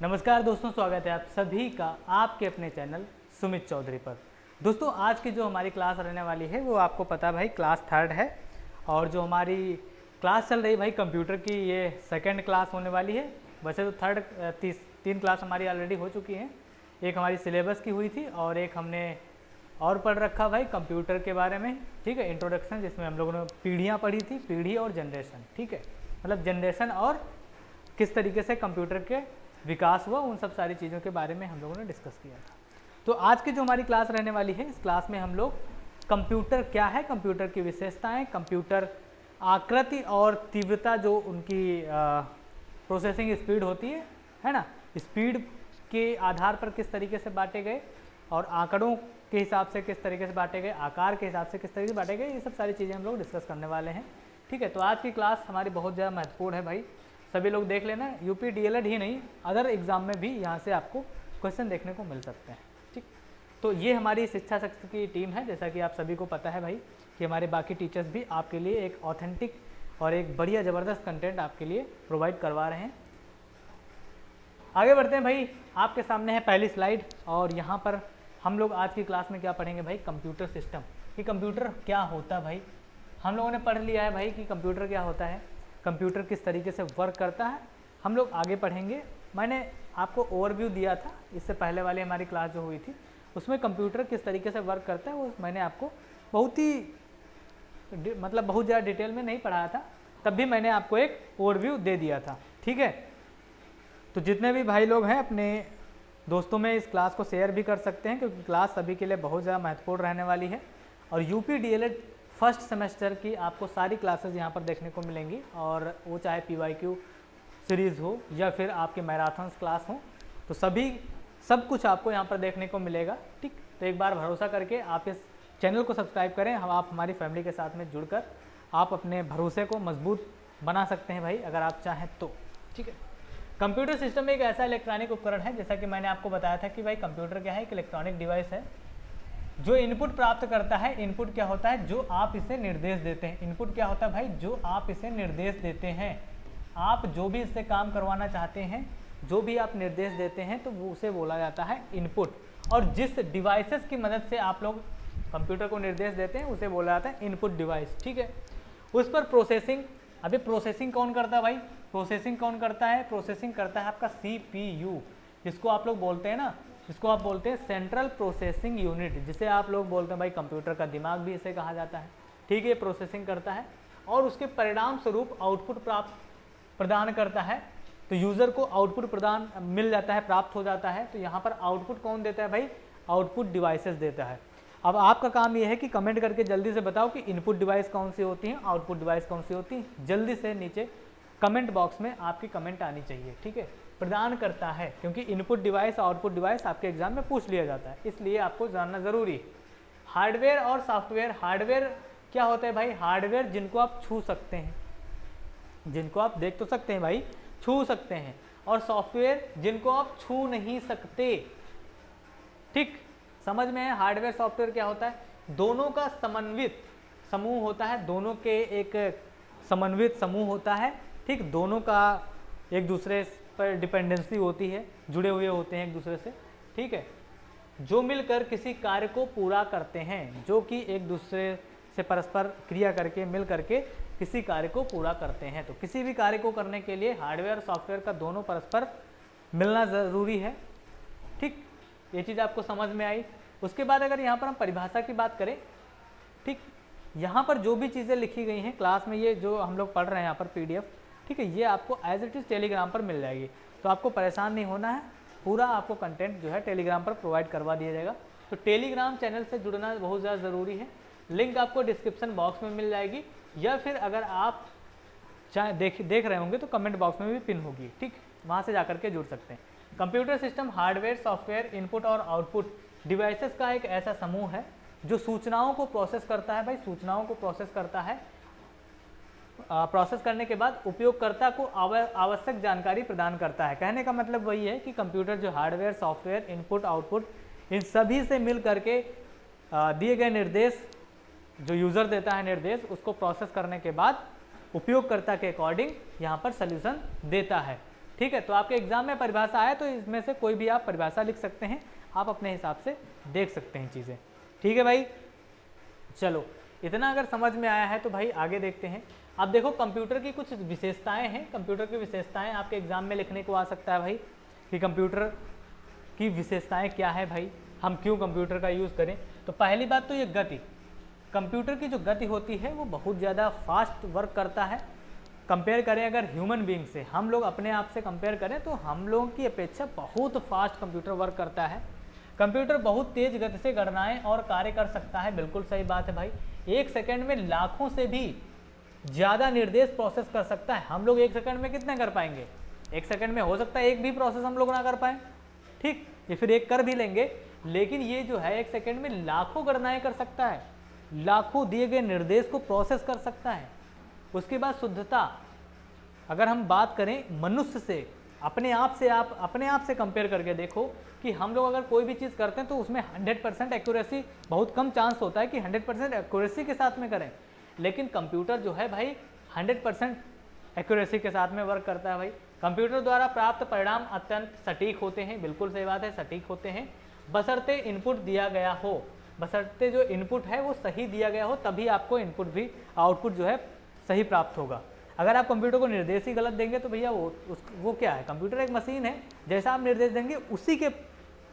नमस्कार दोस्तों, स्वागत है आप सभी का आपके अपने चैनल सुमित चौधरी पर। दोस्तों आज की जो हमारी क्लास रहने वाली है वो आपको पता है भाई क्लास 3 है। और जो हमारी क्लास चल रही भाई कंप्यूटर की, ये सेकंड क्लास होने वाली है। वैसे तो तीन क्लास हमारी ऑलरेडी हो चुकी हैं। एक हमारी सिलेबस की हुई थी और एक हमने और पढ़ रखा भाई कंप्यूटर के बारे में, ठीक है, इंट्रोडक्शन, जिसमें हम लोगों ने पीढ़ियाँ पढ़ी थी, पीढ़ी और जनरेशन, ठीक है, मतलब जनरेशन और किस तरीके से कंप्यूटर के विकास हुआ, उन सब सारी चीज़ों के बारे में हम लोगों ने डिस्कस किया था। तो आज की जो हमारी क्लास रहने वाली है, इस क्लास में हम लोग कंप्यूटर क्या है, कंप्यूटर की विशेषताएं, कंप्यूटर आकृति और तीव्रता, जो उनकी प्रोसेसिंग स्पीड होती है ना, स्पीड के आधार पर किस तरीके से बांटे गए और आंकड़ों के हिसाब से किस तरीके से बांटे गए, आकार के हिसाब से किस तरीके से बांटे गए, ये सब सारी चीज़ें हम लोग डिस्कस करने वाले हैं। ठीक है, तो आज की क्लास हमारी बहुत ज़्यादा महत्वपूर्ण है भाई, सभी लोग देख लेना। यूपी डीएलएड ही नहीं, अदर एग्जाम में भी यहाँ से आपको क्वेश्चन देखने को मिल सकते हैं। ठीक, तो ये हमारी शिक्षा शक्ति की टीम है। जैसा कि आप सभी को पता है भाई कि हमारे बाकी टीचर्स भी आपके लिए एक ऑथेंटिक और एक बढ़िया ज़बरदस्त कंटेंट आपके लिए प्रोवाइड करवा रहे हैं। आगे बढ़ते हैं भाई, आपके सामने है पहली स्लाइड और यहाँ पर हम लोग आज की क्लास में क्या पढ़ेंगे भाई, कंप्यूटर सिस्टम, कि कंप्यूटर क्या होता है भाई। हम लोगों ने पढ़ लिया है भाई कि कंप्यूटर क्या होता है, कंप्यूटर किस तरीके से वर्क करता है, हम लोग आगे पढ़ेंगे। मैंने आपको ओवरव्यू दिया था इससे पहले वाली हमारी क्लास जो हुई थी, उसमें कंप्यूटर किस तरीके से वर्क करता है वो मैंने आपको बहुत ज़्यादा डिटेल में नहीं पढ़ाया था, तब भी मैंने आपको एक ओवरव्यू दे दिया था। ठीक है, तो जितने भी भाई लोग हैं अपने दोस्तों में इस क्लास को शेयर भी कर सकते हैं, क्योंकि क्लास सभी के लिए बहुत ज़्यादा महत्वपूर्ण रहने वाली है। और यूपी डीएलएड फर्स्ट सेमेस्टर की आपको सारी क्लासेस यहाँ पर देखने को मिलेंगी, और वो चाहे पीवाईक्यू सीरीज़ हो या फिर आपके मैराथन्स क्लास हो, तो सब कुछ आपको यहाँ पर देखने को मिलेगा। ठीक, तो एक बार भरोसा करके आप इस चैनल को सब्सक्राइब करें, आप हमारी फैमिली के साथ में जुड़कर आप अपने भरोसे को मजबूत बना सकते हैं भाई, अगर आप चाहें तो। ठीक है, कंप्यूटर सिस्टम एक ऐसा इलेक्ट्रॉनिक उपकरण है, जैसा कि मैंने आपको बताया था कि भाई कंप्यूटर क्या है, एक इलेक्ट्रॉनिक डिवाइस है जो इनपुट प्राप्त करता है। इनपुट क्या होता है, जो आप इसे निर्देश देते हैं। इनपुट क्या होता है भाई, जो आप इसे निर्देश देते हैं। आप जो भी इससे काम करवाना चाहते हैं, जो भी आप निर्देश देते हैं, तो वो उसे बोला जाता है इनपुट। और जिस डिवाइसेस की मदद से आप लोग कंप्यूटर को निर्देश देते हैं, उसे बोला जाता है इनपुट डिवाइस। ठीक है, उस पर प्रोसेसिंग, अभी प्रोसेसिंग कौन करता है भाई, प्रोसेसिंग कौन करता है, प्रोसेसिंग करता है आपका CPU, जिसको आप लोग बोलते हैं ना, जिसको आप बोलते हैं सेंट्रल प्रोसेसिंग यूनिट, जिसे आप लोग बोलते हैं भाई कंप्यूटर का दिमाग भी इसे कहा जाता है। ठीक है, प्रोसेसिंग करता है और उसके परिणाम स्वरूप आउटपुट प्रदान करता है। तो यूज़र को आउटपुट मिल जाता है, प्राप्त हो जाता है। तो यहाँ पर आउटपुट कौन देता है भाई, आउटपुट डिवाइसेस देता है। अब आपका काम यह है कि कमेंट करके जल्दी से बताओ कि इनपुट डिवाइस कौन सी होती हैं, आउटपुट डिवाइस कौन सी होती हैं। जल्दी से नीचे कमेंट बॉक्स में आपकी कमेंट आनी चाहिए। ठीक है, प्रदान करता है, क्योंकि इनपुट डिवाइस आउटपुट डिवाइस आपके एग्जाम में पूछ लिया जाता है, इसलिए आपको जानना जरूरी है। हार्डवेयर और सॉफ्टवेयर, हार्डवेयर क्या होता है भाई, हार्डवेयर जिनको आप छू सकते हैं, जिनको आप देख तो सकते हैं भाई, छू सकते हैं, और सॉफ्टवेयर जिनको आप छू नहीं सकते। ठीक, समझ में है। हार्डवेयर सॉफ्टवेयर क्या होता है, दोनों का समन्वित समूह होता है, दोनों के एक समन्वित समूह होता है। ठीक, दोनों का एक दूसरे पर डिपेंडेंसी होती है, जुड़े हुए होते हैं एक दूसरे से। ठीक है, जो मिलकर किसी कार्य को पूरा करते हैं, जो कि एक दूसरे से परस्पर क्रिया करके मिल करके किसी कार्य को पूरा करते हैं। तो किसी भी कार्य को करने के लिए हार्डवेयर और सॉफ्टवेयर का दोनों परस्पर मिलना ज़रूरी है। ठीक, ये चीज़ आपको समझ में आई। उसके बाद अगर यहाँ पर हम परिभाषा की बात करें, ठीक, यहाँ पर जो भी चीज़ें लिखी गई हैं क्लास में, ये जो हम लोग पढ़ रहे हैं यहाँ पर PDF, ठीक है, ये आपको एज इट इज़ टेलीग्राम पर मिल जाएगी। तो आपको परेशान नहीं होना है, पूरा आपको कंटेंट जो है टेलीग्राम पर प्रोवाइड करवा दिया जाएगा। तो टेलीग्राम चैनल से जुड़ना बहुत ज़्यादा ज़रूरी है। लिंक आपको डिस्क्रिप्शन बॉक्स में मिल जाएगी, या फिर अगर आप चाहे देख रहे होंगे तो कमेंट बॉक्स में भी पिन होगी। ठीक, वहाँ से जा करके जुड़ सकते हैं। Computer system hardware, software, input और आउटपुट डिवाइसेस का एक ऐसा समूह है जो सूचनाओं को प्रोसेस करता है भाई, सूचनाओं को प्रोसेस करता है। प्रोसेस करने के बाद उपयोगकर्ता को आवश्यक जानकारी प्रदान करता है। कहने का मतलब वही है कि कंप्यूटर जो हार्डवेयर, सॉफ्टवेयर, इनपुट, आउटपुट, इन सभी से मिल करके दिए गए निर्देश, जो यूज़र देता है निर्देश, उसको प्रोसेस करने के बाद उपयोगकर्ता के अकॉर्डिंग यहाँ पर सल्यूशन देता है। ठीक है, तो आपके एग्जाम में परिभाषा आया तो इसमें से कोई भी आप परिभाषा लिख सकते हैं, आप अपने हिसाब से देख सकते हैं चीज़ें। ठीक है भाई, चलो इतना अगर समझ में आया है तो भाई आगे देखते हैं। अब देखो कंप्यूटर की कुछ विशेषताएं हैं, कंप्यूटर की विशेषताएं आपके एग्जाम में लिखने को आ सकता है भाई कि कंप्यूटर की विशेषताएं क्या है भाई, हम क्यों कंप्यूटर का यूज़ करें। तो पहली बात तो ये गति, कंप्यूटर की जो गति होती है वो बहुत ज़्यादा फास्ट वर्क करता है। कंपेयर करें अगर ह्यूमन बीइंग से, हम लोग अपने आप से कंपेयर करें तो हम लोगों की अपेक्षा बहुत फास्ट कंप्यूटर वर्क करता है। कंप्यूटर बहुत तेज गति से गणनाएं और कार्य कर सकता है, बिल्कुल सही बात है भाई। 1 सेकंड में लाखों से भी ज़्यादा निर्देश प्रोसेस कर सकता है। हम लोग 1 सेकंड में कितने कर पाएंगे? 1 सेकंड में हो सकता है एक भी प्रोसेस हम लोग ना कर पाएँ, ठीक, ये फिर एक कर भी लेंगे, लेकिन ये जो है 1 सेकंड में लाखों गणनाएं कर सकता है, लाखों दिए गए निर्देश को प्रोसेस कर सकता है। उसके बाद शुद्धता, अगर हम बात करें मनुष्य से, अपने आप से कंपेयर करके देखो कि हम लोग अगर कोई भी चीज़ करते हैं तो उसमें 100% एक्यूरेसी, बहुत कम चांस होता है कि 100% एक्यूरेसी के साथ में करें, लेकिन कंप्यूटर जो है भाई 100% एक्यूरेसी के साथ में वर्क करता है भाई। कंप्यूटर द्वारा प्राप्त परिणाम अत्यंत सटीक होते हैं, बिल्कुल सही बात है, सटीक होते हैं, बशर्ते इनपुट दिया गया हो, बशर्ते जो इनपुट है वो सही दिया गया हो, तभी आपको इनपुट भी, आउटपुट जो है सही प्राप्त होगा। अगर आप कंप्यूटर को निर्देश ही गलत देंगे तो भैया वो क्या है, कंप्यूटर एक मशीन है, जैसा आप निर्देश देंगे उसी के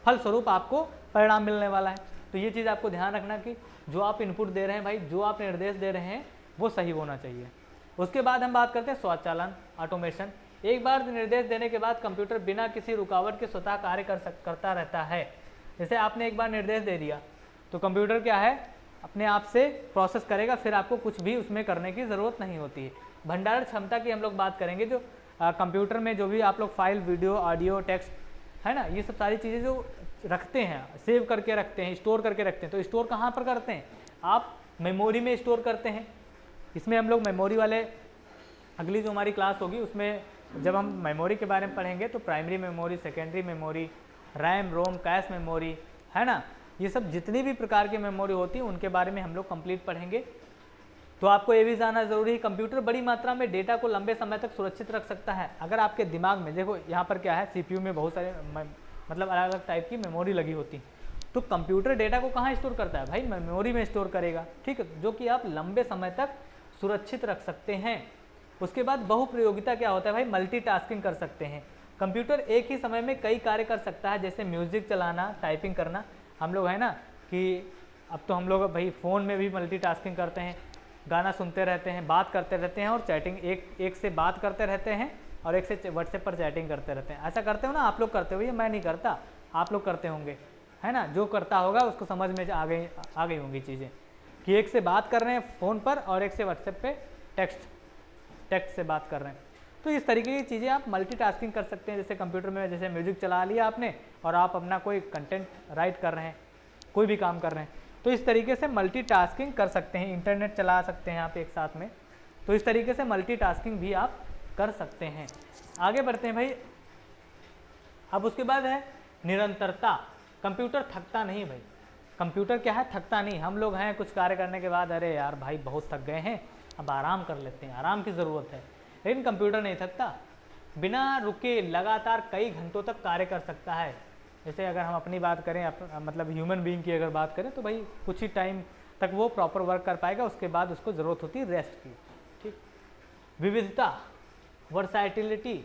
फलस्वरूप आपको परिणाम मिलने वाला है। तो ये चीज़ आपको ध्यान रखना कि जो आप इनपुट दे रहे हैं भाई, जो आप निर्देश दे रहे हैं वो सही होना चाहिए। उसके बाद हम बात करते हैं स्वचालन, ऑटोमेशन। एक बार निर्देश देने के बाद कंप्यूटर बिना किसी रुकावट के स्वतः कार्य करता रहता है। जैसे आपने एक बार निर्देश दे दिया तो कंप्यूटर क्या है, अपने आप से प्रोसेस करेगा, फिर आपको कुछ भी उसमें करने की ज़रूरत नहीं होती है। भंडारण क्षमता की हम लोग बात करेंगे, जो कंप्यूटर में जो भी आप लोग फाइल, वीडियो, ऑडियो, टेक्स्ट है ना, ये सब सारी चीज़ें जो रखते हैं, सेव करके रखते हैं, स्टोर करके रखते हैं, तो स्टोर कहाँ पर करते हैं, आप मेमोरी में स्टोर करते हैं। इसमें हम लोग मेमोरी वाले, अगली जो हमारी क्लास होगी उसमें जब हम मेमोरी के बारे में पढ़ेंगे तो primary memory, secondary memory, RAM, ROM, cache memory, है ना, ये सब जितनी भी प्रकार की मेमोरी होती है उनके बारे में हम लोग कंप्लीट पढ़ेंगे। तो आपको ये भी जानना जरूरी है, कंप्यूटर बड़ी मात्रा में डेटा को लंबे समय तक सुरक्षित रख सकता है। अगर आपके दिमाग में, देखो यहाँ पर क्या है, सीपीयू में बहुत सारे मतलब अलग अलग टाइप की मेमोरी लगी होती है, तो कंप्यूटर डेटा को कहाँ स्टोर करता है भाई, मेमोरी में स्टोर करेगा, ठीक है, जो कि आप लंबे समय तक सुरक्षित रख सकते हैं। उसके बाद बहुप्रयोगिता क्या होता है भाई, मल्टीटास्किंग कर सकते हैं। कंप्यूटर एक ही समय में कई कार्य कर सकता है, जैसे म्यूजिक चलाना, टाइपिंग करना। हम लोग है ना कि अब तो हम लोग भाई फ़ोन में भी मल्टीटास्किंग करते हैं, गाना सुनते रहते हैं, बात करते रहते हैं और चैटिंग, एक से बात करते रहते हैं और एक से व्हाट्सएप पर चैटिंग करते रहते हैं। ऐसा करते हो ना आप लोग, करते हो, ये मैं नहीं करता, आप लोग करते होंगे, है ना, जो करता होगा उसको समझ में आ गई होंगी चीज़ें कि एक से बात कर रहे हैं फ़ोन पर और एक से व्हाट्सएप पे टेक्स्ट से बात कर रहे हैं। तो इस तरीके की चीज़ें आप मल्टीटास्किंग कर सकते हैं। जैसे कंप्यूटर में जैसे म्यूजिक चला लिया आपने और आप अपना कोई कंटेंट राइट कर रहे हैं, कोई भी काम कर रहे हैं, तो इस तरीके से मल्टीटास्किंग कर सकते हैं। इंटरनेट चला सकते हैं आप एक साथ में, तो इस तरीके से मल्टीटास्किंग भी आप कर सकते हैं। आगे बढ़ते हैं भाई। अब उसके बाद है निरंतरता। कंप्यूटर थकता नहीं भाई, कंप्यूटर क्या है, थकता नहीं। हम लोग हैं कुछ कार्य करने के बाद अरे यार भाई बहुत थक गए हैं, अब आराम कर लेते हैं, आराम की ज़रूरत है, लेकिन कंप्यूटर नहीं थकता, बिना रुके लगातार कई घंटों तक कार्य कर सकता है। जैसे अगर हम अपनी बात करें, मतलब ह्यूमन बीइंग की अगर बात करें तो भाई कुछ ही टाइम तक वो प्रॉपर वर्क कर पाएगा, उसके बाद उसको ज़रूरत होती है रेस्ट की, ठीक। विविधता, वर्सैटिलिटी।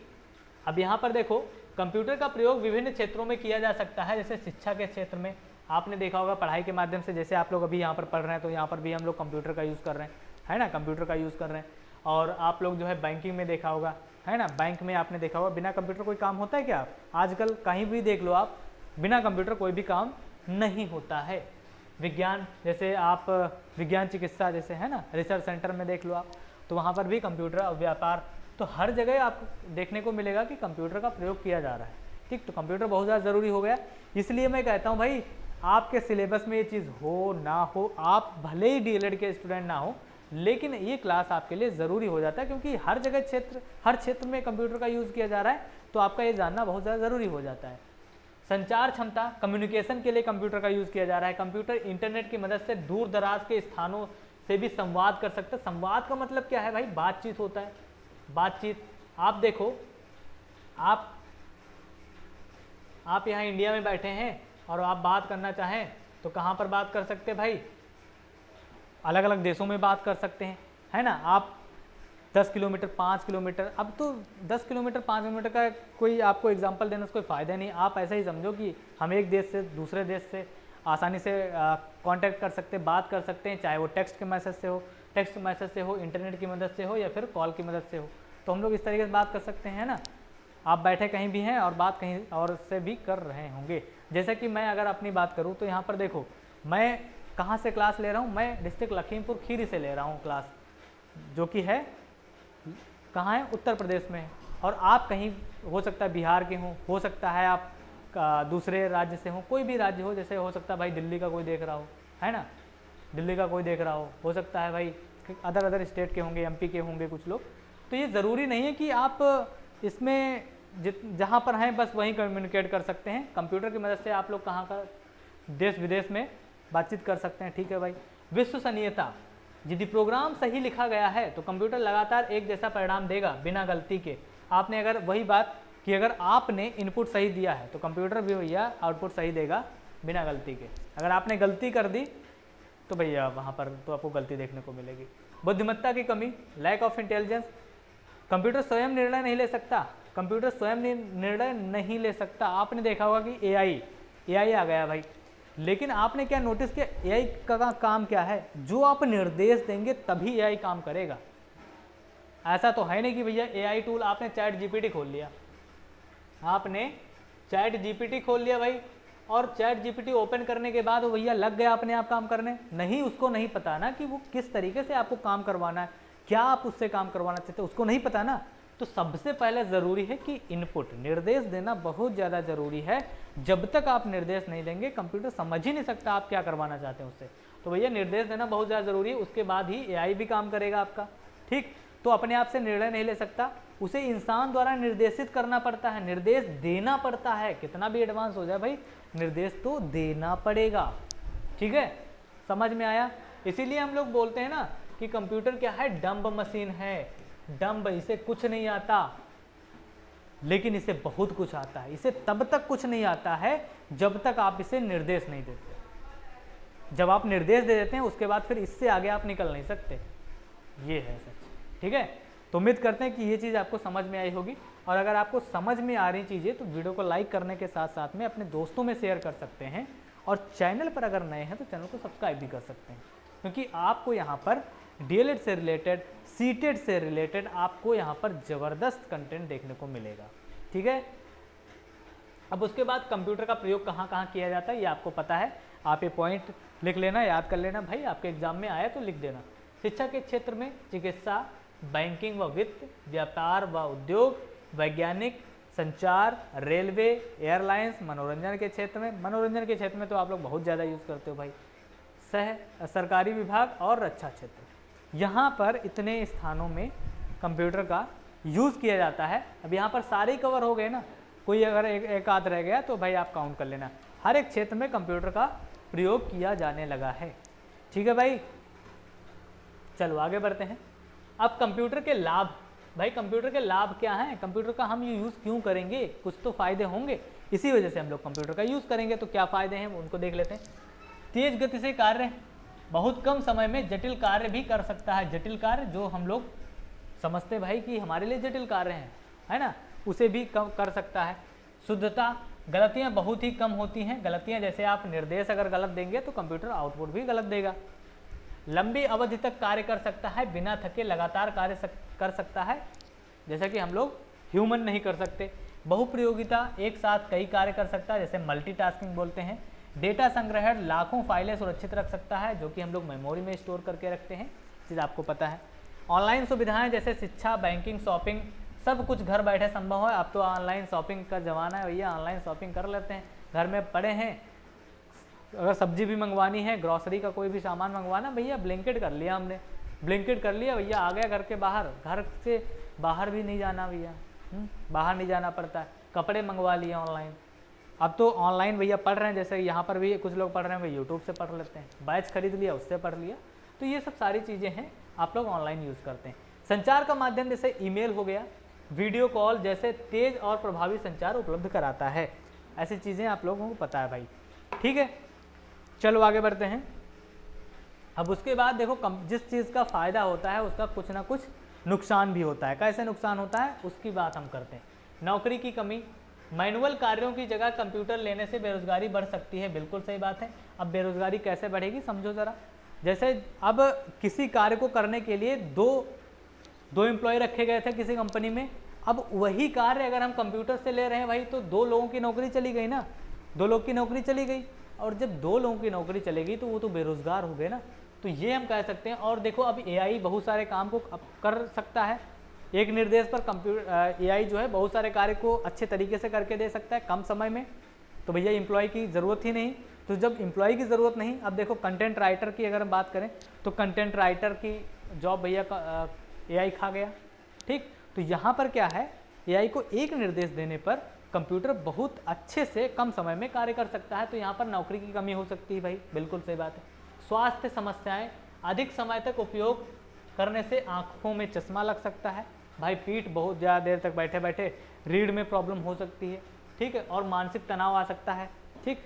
अब यहाँ पर देखो कंप्यूटर का प्रयोग विभिन्न क्षेत्रों में किया जा सकता है। जैसे शिक्षा के क्षेत्र में आपने देखा होगा, पढ़ाई के माध्यम से, जैसे आप लोग अभी यहाँ पर पढ़ रहे हैं तो यहाँ पर भी हम लोग कंप्यूटर का यूज़ कर रहे हैं, है ना, कंप्यूटर का यूज़ कर रहे हैं। और आप लोग जो है बैंकिंग में देखा होगा, है ना, बैंक में आपने देखा होगा बिना कंप्यूटर कोई काम होता है क्या? आप आजकल कहीं भी देख लो, आप बिना कंप्यूटर कोई भी काम नहीं होता है। विज्ञान, जैसे आप विज्ञान चिकित्सा जैसे है ना, रिसर्च सेंटर में देख लो आप, तो वहाँ पर भी कंप्यूटर, और व्यापार, तो हर जगह आपको देखने को मिलेगा कि कंप्यूटर का प्रयोग किया जा रहा है, ठीक। तो कंप्यूटर बहुत ज़्यादा ज़रूरी हो गया, इसलिए मैं कहता हूँ भाई आपके सिलेबस में ये चीज़ हो ना हो, आप भले ही डीएलएड के स्टूडेंट ना हो, लेकिन ये क्लास आपके लिए ज़रूरी हो जाता है, क्योंकि हर जगह हर क्षेत्र में कंप्यूटर का यूज़ किया जा रहा है, तो आपका ये जानना बहुत ज़्यादा ज़रूरी हो जाता है। संचार क्षमता, कम्युनिकेशन के लिए कंप्यूटर का यूज़ किया जा रहा है। कंप्यूटर इंटरनेट की मदद से दूर दराज के स्थानों से भी संवाद कर सकता है। संवाद का मतलब क्या है भाई, बातचीत होता है, बातचीत। आप देखो आप यहाँ इंडिया में बैठे हैं और आप बात करना चाहें तो कहाँ पर बात कर सकते हैं भाई, अलग अलग देशों में बात कर सकते हैं, है ना। आप 10 किलोमीटर 5 किलोमीटर, अब तो 10 किलोमीटर 5 किलोमीटर का कोई आपको एग्जांपल देने से कोई फ़ायदा नहीं। आप ऐसा ही समझो कि हम एक देश से दूसरे देश से आसानी से कांटेक्ट कर सकते हैं, बात कर सकते हैं, चाहे वो टेक्स्ट मैसेज से हो, इंटरनेट की मदद से हो या फिर कॉल की मदद से हो। तो हम लोग इस तरीके से बात कर सकते हैं ना। आप बैठे कहीं भी हैं और बात कहीं और से भी कर रहे होंगे। जैसे कि मैं अगर अपनी बात करूं तो यहाँ पर देखो, मैं कहाँ से क्लास ले रहा हूँ, मैं डिस्ट्रिक्ट लखीमपुर खीरी से ले रहा हूँ क्लास, जो कि है कहाँ है, उत्तर प्रदेश में है। और आप कहीं हो सकता है बिहार के हों, हो सकता है आप दूसरे राज्य से हों, कोई भी राज्य हो, जैसे हो सकता है भाई दिल्ली का कोई देख रहा हो, है ना, दिल्ली का कोई देख रहा हो सकता है भाई अदर स्टेट के होंगे, एमपी के होंगे कुछ लोग। तो ये ज़रूरी नहीं है कि आप इसमें जहाँ पर हैं बस वहीं कम्युनिकेट कर सकते हैं। कंप्यूटर की मदद से आप लोग कहाँ का देश विदेश में बातचीत कर सकते हैं, ठीक है भाई। विश्वसनीयता, यदि प्रोग्राम सही लिखा गया है तो कंप्यूटर लगातार एक जैसा परिणाम देगा बिना गलती के। आपने अगर वही बात कि अगर आपने इनपुट सही दिया है तो कंप्यूटर भी भैया आउटपुट सही देगा बिना गलती के। अगर आपने गलती कर दी तो भैया वहाँ पर तो आपको गलती देखने को मिलेगी। बुद्धिमत्ता की कमी, लैक ऑफ इंटेलिजेंस, कंप्यूटर स्वयं निर्णय नहीं ले सकता, कंप्यूटर स्वयं निर्णय नहीं ले सकता। आपने देखा होगा कि एआई आ गया भाई, लेकिन आपने क्या नोटिस किया, एआई का काम क्या है, जो आप निर्देश देंगे तभी एआई काम करेगा। ऐसा तो है नहीं कि भैया एआई टूल आपने चैट जीपीटी खोल लिया, आपने चैट जीपीटी खोल लिया भाई, और चैट जीपीटी ओपन करने के बाद वो भैया लग गया अपने आप काम करने। नहीं, उसको नहीं पता ना कि वो किस तरीके से आपको काम करवाना है, क्या आप उससे काम करवाना चाहते हैं, उसको नहीं पता ना। तो सबसे पहले ज़रूरी है कि इनपुट, निर्देश देना बहुत ज़्यादा ज़रूरी है। जब तक आप निर्देश नहीं देंगे कंप्यूटर समझ ही नहीं सकता आप क्या करवाना चाहते हैं उससे। तो भैया निर्देश देना बहुत ज़्यादा ज़रूरी है, उसके बाद ही एआई भी काम करेगा आपका, ठीक। तो अपने आप से निर्णय नहीं ले सकता, उसे इंसान द्वारा निर्देशित करना पड़ता है, निर्देश देना पड़ता है। कितना भी एडवांस हो जाए भाई, निर्देश तो देना पड़ेगा, ठीक है, समझ में आया। इसीलिए हम लोग बोलते हैं ना कि कंप्यूटर क्या है, डम्ब मशीन है, डम्ब, इसे कुछ नहीं आता, लेकिन इसे बहुत कुछ आता है। इसे तब तक कुछ नहीं आता है जब तक आप इसे निर्देश नहीं देते। जब आप निर्देश दे देते हैं उसके बाद फिर इससे आगे आप निकल नहीं सकते, ये है सच, ठीक है। तो उम्मीद करते हैं कि ये चीज़ आपको समझ में आई होगी, और अगर आपको समझ में आ रही चीज़ें तो वीडियो को लाइक करने के साथ साथ में अपने दोस्तों में शेयर कर सकते हैं, और चैनल पर अगर नए हैं तो चैनल को सब्सक्राइब भी कर सकते हैं, क्योंकि आपको यहाँ पर डीएलएड से रिलेटेड, सीटेड से रिलेटेड आपको यहाँ पर ज़बरदस्त कंटेंट देखने को मिलेगा, ठीक है। अब उसके बाद कंप्यूटर का प्रयोग कहाँ कहाँ किया जाता है ये आपको पता है, आप ये पॉइंट लिख लेना, याद कर लेना भाई, आपके एग्जाम में आया तो लिख देना। शिक्षा के क्षेत्र में चिकित्सा, बैंकिंग व वित्त, व्यापार व उद्योग, वैज्ञानिक, संचार, रेलवे, एयरलाइंस, मनोरंजन के क्षेत्र में, मनोरंजन के क्षेत्र में तो आप लोग बहुत ज़्यादा यूज़ करते हो भाई, सरकारी विभाग और रक्षा क्षेत्र। यहाँ पर इतने स्थानों में कंप्यूटर का यूज़ किया जाता है। अब यहाँ पर सारे ही कवर हो गए ना, कोई अगर एक आध रह गया तो भाई आप काउंट कर लेना। हर एक क्षेत्र में कंप्यूटर का प्रयोग किया जाने लगा है, ठीक है भाई। चलो आगे बढ़ते हैं। अब कंप्यूटर के लाभ, भाई कंप्यूटर के लाभ क्या हैं, कंप्यूटर का हम यूज़ क्यों करेंगे, कुछ तो फ़ायदे होंगे, इसी वजह से हम लोग कंप्यूटर का यूज़ करेंगे। तो क्या फ़ायदे हैं उनको देख लेते हैं। तेज गति से कार्य, बहुत कम समय में जटिल कार्य भी कर सकता है। जटिल कार्य जो हम लोग समझते भाई कि हमारे लिए जटिल कार्य हैं, है ना, उसे भी कम कर सकता है। शुद्धता, गलतियां बहुत ही कम होती हैं। गलतियां जैसे आप निर्देश अगर गलत देंगे तो कंप्यूटर आउटपुट भी गलत देगा। लंबी अवधि तक कार्य कर सकता है, बिना थके लगातार कार्य कर सकता है, जैसा कि हम लोग ह्यूमन नहीं कर सकते। बहुप्रयोगिता, एक साथ कई कार्य कर सकता है, जैसे मल्टीटास्किंग बोलते हैं। डेटा संग्रहण, लाखों फाइलें सुरक्षित रख सकता है, जो कि हम लोग मेमोरी में स्टोर करके रखते हैं, चीज़ आपको पता है। ऑनलाइन सुविधाएं जैसे शिक्षा, बैंकिंग, शॉपिंग, सब कुछ घर बैठे संभव है। अब तो ऑनलाइन शॉपिंग का ज़माना है भैया, ऑनलाइन शॉपिंग कर लेते हैं, घर में पड़े हैं। अगर सब्जी भी मंगवानी है, ग्रॉसरी का कोई भी सामान मंगवाना, भैया ब्लिंकिट कर लिया हमने, ब्लिंकिट कर लिया भैया, आ गया घर के बाहर, घर से बाहर भी नहीं जाना भैया, बाहर नहीं जाना पड़ता है। कपड़े मंगवा लिए ऑनलाइन। अब तो ऑनलाइन भैया पढ़ रहे हैं, जैसे यहाँ पर भी कुछ लोग पढ़ रहे हैं भाई, यूट्यूब से पढ़ लेते हैं, बैच खरीद लिया उससे पढ़ लिया। तो ये सब सारी चीज़ें हैं, आप लोग ऑनलाइन यूज़ करते हैं। संचार का माध्यम जैसे ईमेल हो गया, वीडियो कॉल जैसे तेज और प्रभावी संचार उपलब्ध कराता है। ऐसी चीज़ें आप लोगों को पता है भाई, ठीक है। चलो आगे बढ़ते हैं। अब उसके बाद देखो जिस चीज़ का फ़ायदा होता है उसका कुछ ना कुछ नुकसान भी होता है। कैसे नुकसान होता है उसकी बात हम करते हैं। नौकरी की कमी, मैनुअल कार्यों की जगह कंप्यूटर लेने से बेरोजगारी बढ़ सकती है। बिल्कुल सही बात है। अब बेरोजगारी कैसे बढ़ेगी समझो ज़रा। जैसे अब किसी कार्य को करने के लिए दो एम्प्लॉय रखे गए थे किसी कंपनी में, अब वही कार्य अगर हम कंप्यूटर से ले रहे हैं भाई तो 2 लोगों की नौकरी चली गई ना, 2 लोग की नौकरी चली गई। और जब 2 लोगों की नौकरी चलेगी तो वो तो बेरोजगार हो गए ना, तो ये हम कह सकते हैं। और देखो अब एआई बहुत सारे काम को कर सकता है। एक निर्देश पर कंप्यूटर एआई जो है बहुत सारे कार्य को अच्छे तरीके से करके दे सकता है कम समय में, तो भैया एम्प्लॉय की ज़रूरत ही नहीं। तो जब एम्प्लॉय की ज़रूरत नहीं, अब देखो कंटेंट राइटर की अगर हम बात करें तो कंटेंट राइटर की जॉब भैया एआई खा गया, ठीक। तो यहाँ पर क्या है, एआई को एक निर्देश देने पर कंप्यूटर बहुत अच्छे से कम समय में कार्य कर सकता है, तो यहाँ पर नौकरी की कमी हो सकती है भाई, बिल्कुल सही बात है। स्वास्थ्य समस्याएं, अधिक समय तक उपयोग करने से आँखों में चश्मा लग सकता है भाई, पीठ बहुत ज़्यादा देर तक बैठे बैठे रीढ़ में प्रॉब्लम हो सकती है, ठीक है। और मानसिक तनाव आ सकता है, ठीक,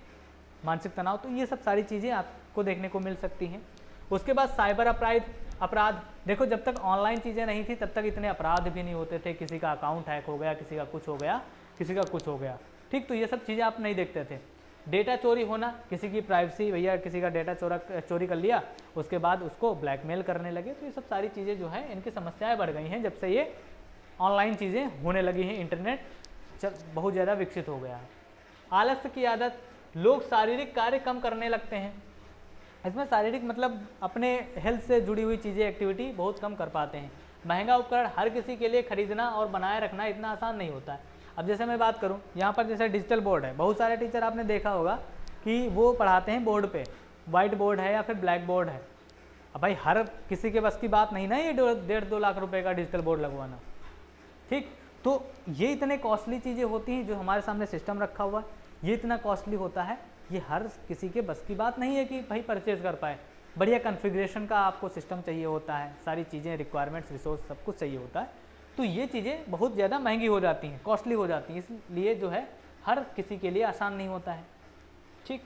मानसिक तनाव। तो ये सब सारी चीज़ें आपको देखने को मिल सकती हैं। उसके बाद साइबर अपराध, देखो जब तक ऑनलाइन चीज़ें नहीं थी तब तक इतने अपराध भी नहीं होते थे। किसी का अकाउंट हैक हो गया, किसी का कुछ हो गया, किसी का कुछ हो गया, ठीक। तो ये सब चीज़ें आप नहीं देखते थे। डेटा चोरी होना, किसी की प्राइवेसी, भैया किसी का डेटा चोरी कर लिया, उसके बाद उसको ब्लैकमेल करने लगे। तो ये सब सारी चीज़ें जो है इनकी समस्याएं बढ़ गई हैं जब से ये ऑनलाइन चीज़ें होने लगी हैं, इंटरनेट बहुत ज़्यादा विकसित हो गया है। आलस्य की आदत, लोग शारीरिक कार्य कम करने लगते हैं। इसमें शारीरिक मतलब अपने हेल्थ से जुड़ी हुई चीज़ें, एक्टिविटी बहुत कम कर पाते हैं। महंगा उपकरण हर किसी के लिए खरीदना और बनाए रखना इतना आसान नहीं होता है। अब जैसे मैं बात करूं, यहाँ पर जैसे डिजिटल बोर्ड है, बहुत सारे टीचर आपने देखा होगा कि वो पढ़ाते हैं बोर्ड पे, वाइट बोर्ड है या फिर ब्लैक बोर्ड है। अब भाई हर किसी के बस की बात नहीं ना ये 1.5-2 लाख रुपए का डिजिटल बोर्ड लगवाना, ठीक। तो ये इतने कॉस्टली चीज़ें होती हैं जो हमारे सामने सिस्टम रखा हुआ है, ये इतना कॉस्टली होता है, ये हर किसी के बस की बात नहीं है कि भाई परचेज कर पाए। बढ़िया कॉन्फ़िगरेशन का आपको सिस्टम चाहिए होता है, सारी चीज़ें, रिक्वायरमेंट्स, रिसोर्स सब कुछ चाहिए होता है। तो ये चीज़ें बहुत ज़्यादा महंगी हो जाती हैं, कॉस्टली हो जाती हैं, इसलिए जो है हर किसी के लिए आसान नहीं होता है, ठीक।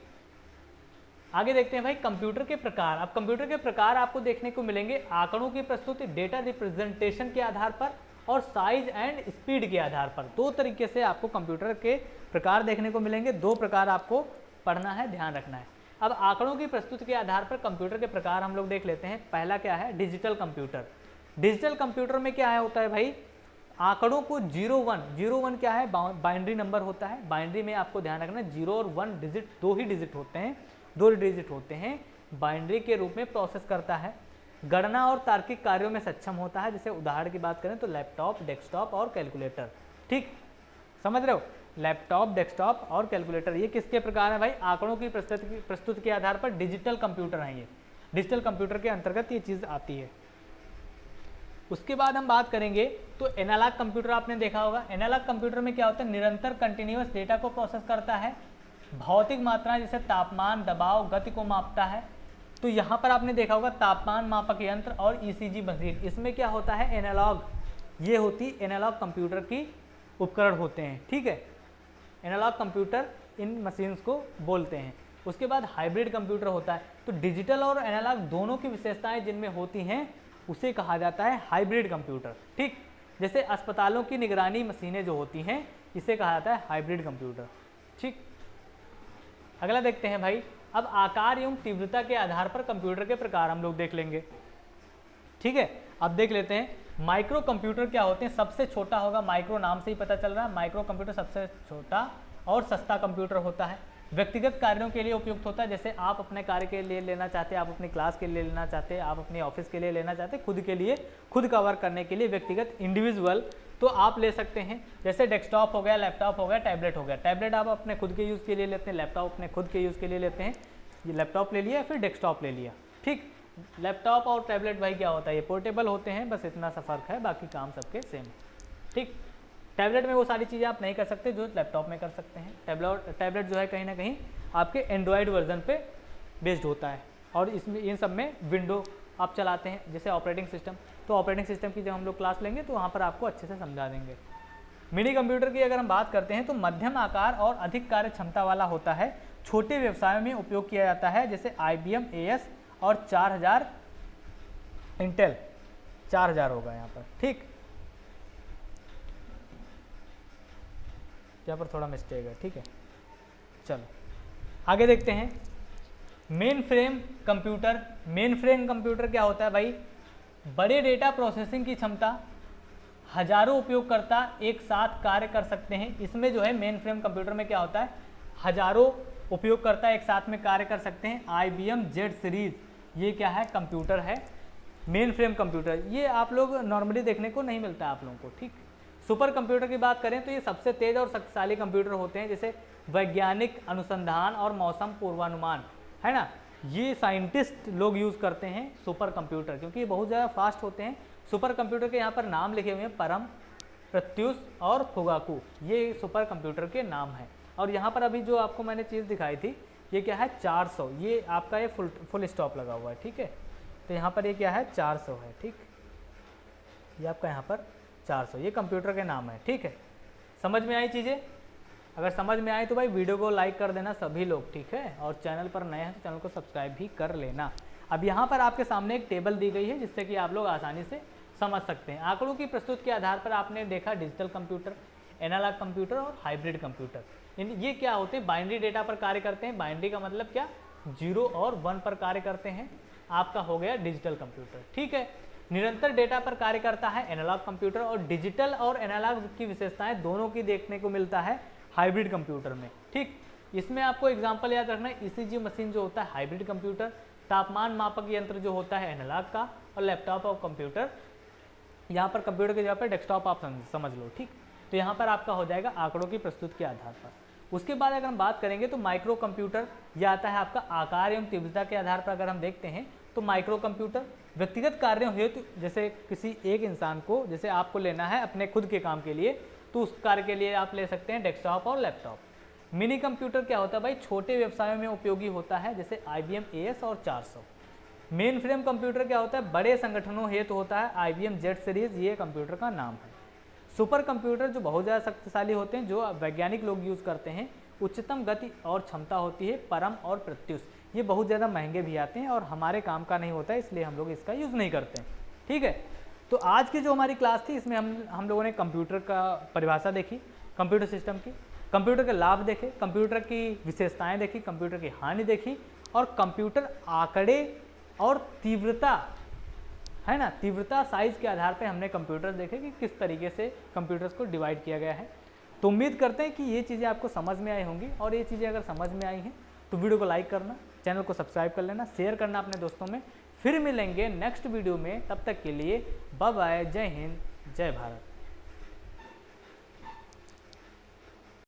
आगे देखते हैं भाई कंप्यूटर के प्रकार। अब कंप्यूटर के प्रकार आपको देखने को मिलेंगे आंकड़ों की प्रस्तुति, डेटा रिप्रेजेंटेशन के आधार पर और साइज एंड स्पीड के आधार पर। 2 तरीके से आपको कंप्यूटर के प्रकार देखने को मिलेंगे, 2 प्रकार आपको पढ़ना है, ध्यान रखना है। अब आंकड़ों की प्रस्तुति के आधार पर कंप्यूटर के प्रकार हम लोग देख लेते हैं। पहला क्या है, डिजिटल कंप्यूटर। डिजिटल कंप्यूटर में क्या है होता है भाई, आंकड़ों को 0-1 क्या है, बाइनरी नंबर होता है। बाइनरी में आपको ध्यान रखना है 0 और 1 डिजिट, 2 ही डिजिट होते हैं, 2 डिजिट होते हैं, बाइनरी के रूप में प्रोसेस करता है। गणना और तार्किक कार्यों में सक्षम होता है। जैसे उदाहरण की बात करें तो लैपटॉप, डेस्कटॉप और कैलकुलेटर, ठीक, समझ रहे हो। लैपटॉप, डेस्कटॉप और कैलकुलेटर ये किसके प्रकार है भाई, आंकड़ों की प्रस्तुति के आधार पर डिजिटल कंप्यूटर हैं। ये डिजिटल कंप्यूटर के अंतर्गत ये चीज़ आती है। उसके बाद हम बात करेंगे तो एनालॉग कंप्यूटर आपने देखा होगा। एनालॉग कंप्यूटर में क्या होता है, निरंतर कंटिन्यूअस डेटा को प्रोसेस करता है, भौतिक मात्राएं जैसे तापमान, दबाव, गति को मापता है। तो यहाँ पर आपने देखा होगा तापमान मापक यंत्र और ईसीजी मशीन। इसमें क्या होता है, एनालॉग, ये होती एनालॉग कंप्यूटर की उपकरण होते हैं, ठीक है। एनालॉग कंप्यूटर इन मशीन्स को बोलते हैं। उसके बाद हाइब्रिड कंप्यूटर होता है। तो डिजिटल और एनालॉग दोनों की विशेषताएं जिनमें होती हैं उसे कहा जाता है हाइब्रिड कंप्यूटर, ठीक। जैसे अस्पतालों की निगरानी मशीनें जो होती हैं इसे कहा जाता है हाइब्रिड कंप्यूटर, ठीक। अगला देखते हैं भाई, अब आकार एवं तीव्रता के आधार पर कंप्यूटर के प्रकार हम लोग देख लेंगे, ठीक है। अब देख लेते हैं माइक्रो कंप्यूटर क्या होते हैं। सबसे छोटा होगा, माइक्रो नाम से ही पता चल रहा है, माइक्रो कंप्यूटर सबसे छोटा और सस्ता कंप्यूटर होता है। व्यक्तिगत कार्यों के लिए उपयुक्त होता है। जैसे आप अपने कार्य के लिए लेना चाहते हैं, आप अपनी क्लास के लिए लेना चाहते हैं, आप अपने ऑफिस के लिए लेना चाहते हैं, खुद के लिए, खुद का वर्क करने के लिए व्यक्तिगत इंडिविजुअल, तो आप ले सकते हैं। जैसे डेस्कटॉप हो गया, लैपटॉप हो गया, टैबलेट हो गया। टैबलेट आप अपने खुद के यूज़ के लिए लेते हैं, लैपटॉप अपने खुद के यूज़ के लिए लेते हैं। ये लैपटॉप ले लिया फिर डेस्कटॉप ले लिया, ठीक। लैपटॉप और टैबलेट भाई क्या होता है, ये पोर्टेबल होते हैं, बस इतना सा फर्क है, बाकी काम सबके सेम, ठीक। टैबलेट में वो सारी चीज़ें आप नहीं कर सकते जो लैपटॉप में कर सकते हैं। टैबलेट जो है कहीं ना कहीं आपके एंड्रॉयड वर्जन पे बेस्ड होता है और इसमें इन सब में विंडो आप चलाते हैं जैसे ऑपरेटिंग सिस्टम। तो ऑपरेटिंग सिस्टम की जब हम लोग क्लास लेंगे तो वहाँ पर आपको अच्छे से समझा देंगे। मिनी कंप्यूटर की अगर हम बात करते हैं तो मध्यम आकार और अधिक कार्य क्षमता वाला होता है, छोटे व्यवसायों में उपयोग किया जाता है, जैसे IBM AS और 4000 इंटेल 4000 होगा यहाँ पर, ठीक, यहाँ पर थोड़ा मिस्टेक है, ठीक है। चलो आगे देखते हैं। Main frame computer. Main frame computer क्या होता है भाई? बड़े डेटा प्रोसेसिंग की क्षमता, हजारों उपयोगकर्ता एक साथ कार्य कर सकते हैं। इसमें जो है मेन फ्रेम कंप्यूटर में क्या होता है, हजारों उपयोगकर्ता एक साथ में कार्य कर सकते हैं। IBM Z सीरीज ये क्या है, कंप्यूटर है, मेन फ्रेम कंप्यूटर। ये आप लोग नॉर्मली देखने को नहीं मिलता आप लोगों को, ठीक। सुपर कंप्यूटर की बात करें तो ये सबसे तेज और शक्तिशाली कंप्यूटर होते हैं, जैसे वैज्ञानिक अनुसंधान और मौसम पूर्वानुमान, है ना, ये साइंटिस्ट लोग यूज़ करते हैं सुपर कंप्यूटर, क्योंकि ये बहुत ज़्यादा फास्ट होते हैं। सुपर कंप्यूटर के यहाँ पर नाम लिखे हुए हैं, परम, प्रत्युष और फुगाकू, ये सुपर कंप्यूटर के नाम हैं। और यहाँ पर अभी जो आपको मैंने चीज़ दिखाई थी, ये क्या है, 400, ये आपका ये फुल स्टॉप लगा हुआ है, ठीक है। तो यहाँ पर ये क्या है, 400 है, ठीक, ये आपका यहाँ पर 400, ये कंप्यूटर के नाम है, ठीक है। समझ में आई चीज़ें? अगर समझ में आए तो भाई वीडियो को लाइक कर देना सभी लोग, ठीक है, और चैनल पर नए हैं तो चैनल को सब्सक्राइब भी कर लेना। अब यहाँ पर आपके सामने एक टेबल दी गई है जिससे कि आप लोग आसानी से समझ सकते हैं। आंकड़ों की प्रस्तुत के आधार पर आपने देखा डिजिटल कंप्यूटर, एनालॉग कंप्यूटर और हाइब्रिड कंप्यूटर। ये क्या होते हैं, बाइनरी डेटा पर कार्य करते हैं। बाइनरी का मतलब क्या, 0 और 1 पर कार्य करते हैं। आपका हो गया डिजिटल कंप्यूटर, ठीक है। निरंतर डेटा पर कार्य करता है एनालॉग कंप्यूटर, और डिजिटल और एनालॉग की विशेषताएं दोनों की देखने को मिलता है हाइब्रिड कंप्यूटर में, ठीक। इसमें आपको एग्जांपल याद रखना है, ECG मशीन जो होता है हाइब्रिड कंप्यूटर, तापमान मापक यंत्र जो होता है एनालॉग का, और लैपटॉप और कंप्यूटर, यहाँ पर कंप्यूटर की जगह पर डेस्कटॉप आप समझ लो, ठीक। तो यहाँ पर आपका हो जाएगा आंकड़ों की प्रस्तुत के आधार पर। उसके बाद अगर हम बात करेंगे तो माइक्रो कंप्यूटर, यह आता है आपका आकार एवं तीव्रता के आधार पर। अगर हम देखते हैं तो माइक्रो कंप्यूटर व्यक्तिगत कार्यों हेतु, जैसे किसी एक इंसान को, जैसे आपको लेना है अपने खुद के काम के लिए, तो उस कार्य के लिए आप ले सकते हैं डेस्कटॉप और लैपटॉप। मिनी कंप्यूटर क्या होता है भाई, छोटे व्यवसायों में उपयोगी होता है, जैसे IBM AS और 400। मेन फ्रेम कंप्यूटर क्या होता है, बड़े संगठनों हेतु होता है, IBM Z सीरीज ये कंप्यूटर का नाम है। सुपर कंप्यूटर जो बहुत ज़्यादा शक्तिशाली होते हैं, जो वैज्ञानिक लोग यूज़ करते हैं, उच्चतम गति और क्षमता होती है, परम और प्रत्युष, ये बहुत ज़्यादा महंगे भी आते हैं और हमारे काम का नहीं होता है, इसलिए हम लोग इसका यूज़ नहीं करते हैं, ठीक है। तो आज की जो हमारी क्लास थी इसमें हम लोगों ने कंप्यूटर का परिभाषा देखी, कंप्यूटर सिस्टम की, कंप्यूटर के लाभ देखे, कंप्यूटर की विशेषताएं देखी, कंप्यूटर की हानि देखी, और कंप्यूटर आंकड़े और तीव्रता, है ना, तीव्रता साइज के आधार पे हमने कंप्यूटर देखे कि किस तरीके से कंप्यूटर्स को डिवाइड किया गया है। तो उम्मीद करते हैं कि ये चीज़ें आपको समझ में आई होंगी, और ये चीज़ें अगर समझ में आई हैं तो वीडियो को लाइक करना, चैनल को सब्सक्राइब कर लेना, शेयर करना अपने दोस्तों में। फिर मिलेंगे नेक्स्ट वीडियो में, तब तक के लिए बाय बाय, जय हिंद, जय भारत।